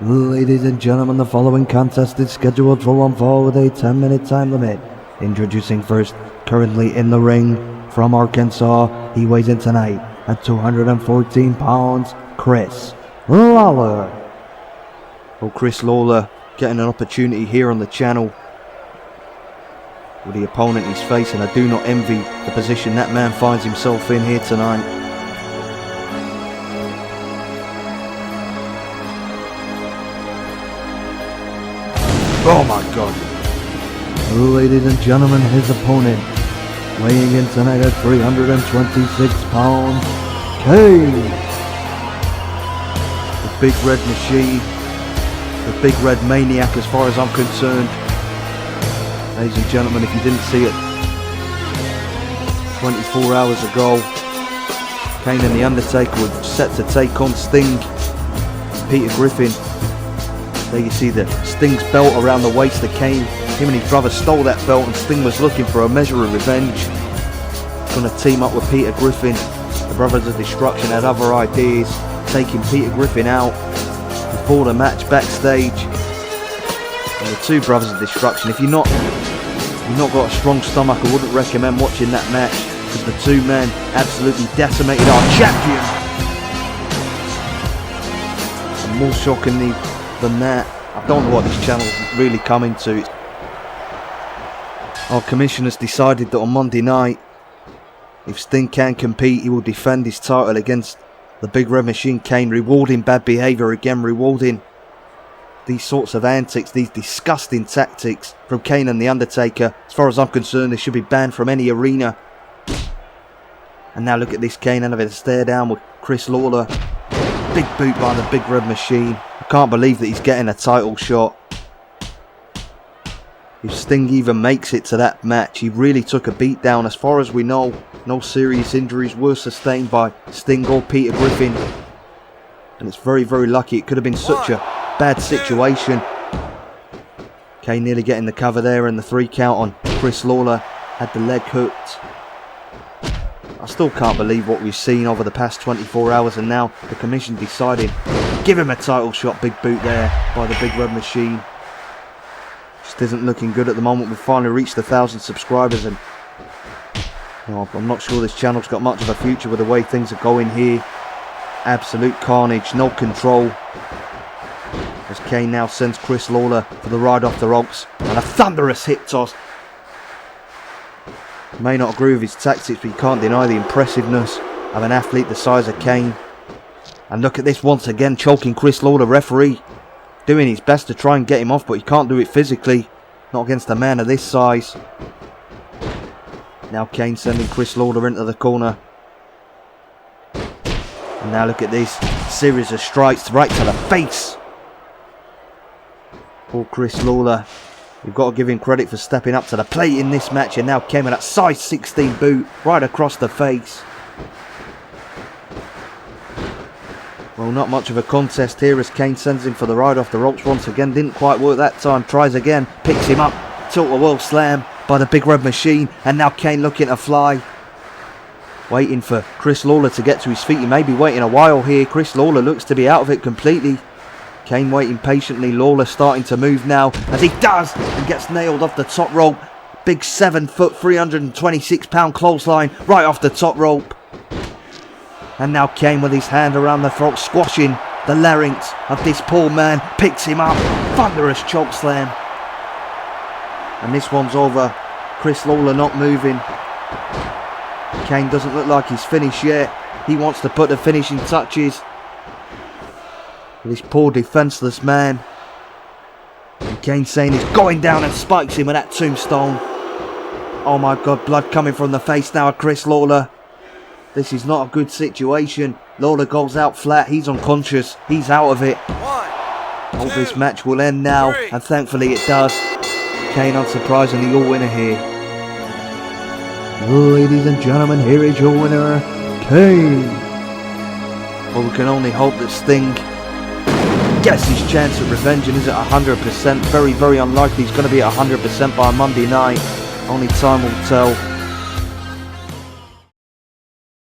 Ladies and gentlemen, the following contest is scheduled for one fall with a 10-minute time limit. Introducing first, currently in the ring, from Arkansas, he weighs in tonight at 214 pounds, Chris Lawler. Well, Chris Lawler getting an opportunity here on the channel with the opponent he's facing. I do not envy the position that man finds himself in here tonight. Oh my God. Ladies and gentlemen, his opponent, weighing in tonight at 326 pounds, Kane. The big red machine, the big red maniac as far as I'm concerned. Ladies and gentlemen, if you didn't see it 24 hours ago, Kane and The Undertaker were set to take on Sting, Peter Griffin. There you see the Sting's belt around the waist of Kane. Him and his brother stole that belt and Sting was looking for a measure of revenge. Going to team up with Peter Griffin. The Brothers of Destruction had other ideas, taking Peter Griffin out before the match backstage. And the two Brothers of Destruction, if you've not got a strong stomach, I wouldn't recommend watching that match, because the two men absolutely decimated our champion. And more shockingly than that, I don't know what this channel is really coming to. Our commissioners decided that on Monday night, if Sting can compete, he will defend his title against the Big Red Machine Kane, rewarding bad behaviour again, rewarding these sorts of antics, these disgusting tactics from Kane and The Undertaker. As far as I'm concerned, they should be banned from any arena. And now look at this, Kane having a stare down with Chris Lawler. Big boot by the Big Red Machine. I can't believe that he's getting a title shot. If Sting even makes it to that match, he really took a beat down. As far as we know, no serious injuries were sustained by Sting or Peter Griffin. And it's very, very lucky. It could have been such a bad situation. Kane nearly getting the cover there, and the 3 count on Chris Lawler had the leg hooked. I still can't believe what we've seen over the past 24 hours, and now the commission decided, give him a title shot. Big boot there by the Big Red Machine. Just isn't looking good at the moment. We've finally reached 1,000 subscribers, and I'm not sure this channel's got much of a future with the way things are going here. Absolute carnage, no control. As Kane now sends Chris Lawler for the ride off the ropes, and a thunderous hip toss. May not agree with his tactics, but you can't deny the impressiveness of an athlete the size of Kane. And look at this, once again choking Chris Lawler. Referee doing his best to try and get him off, but he can't do it physically, not against a man of this size. Now Kane sending Chris Lawler into the corner. And now look at this series of strikes right to the face. Poor Chris Lawler. We've got to give him credit for stepping up to the plate in this match, and now came with that size 16 boot right across the face. Well, not much of a contest here as Kane sends him for the ride off the ropes once again. Didn't quite work that time. Tries again. Picks him up. Tilt-a-whirl slam by the Big Red Machine. And now Kane looking to fly. Waiting for Chris Lawler to get to his feet. He may be waiting a while here. Chris Lawler looks to be out of it completely. Kane waiting patiently. Lawler starting to move now, as he does, and gets nailed off the top rope. Big 7 foot, 326 pound clothesline right off the top rope. And now Kane with his hand around the throat, squashing the larynx of this poor man. Picks him up. Thunderous choke slam. And this one's over. Chris Lawler not moving. Kane doesn't look like he's finished yet. He wants to put the finishing touches. This poor defenseless man. And Kane saying he's going down and spikes him with that tombstone. Oh my God, blood coming from the face now of Chris Lawler. This is not a good situation. Lawler goes out flat. He's unconscious. He's out of it. Hope this match will end now, and thankfully it does. Kane unsurprisingly your winner here. Ladies and gentlemen, here is your winner, Kane. Well, we can only hope that Sting gets his chance at revenge and is at 100%. Very, very unlikely he's going to be at 100% by Monday night. Only time will tell.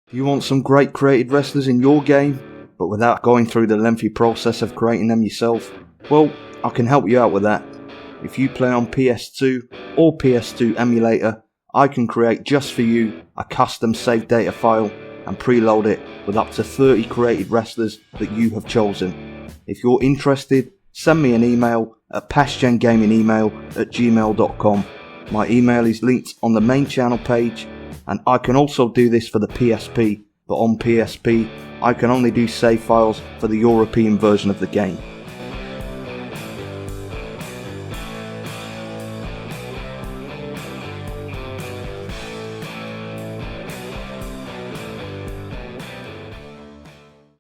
If you want some great created wrestlers in your game, but without going through the lengthy process of creating them yourself? Well, I can help you out with that. If you play on PS2 or PS2 emulator, I can create just for you a custom save data file and preload it with up to 30 created wrestlers that you have chosen. If you're interested, send me an email at pastgengamingemail@gmail.com. My email is linked on the main channel page, and I can also do this for the PSP, but on PSP I can only do save files for the European version of the game.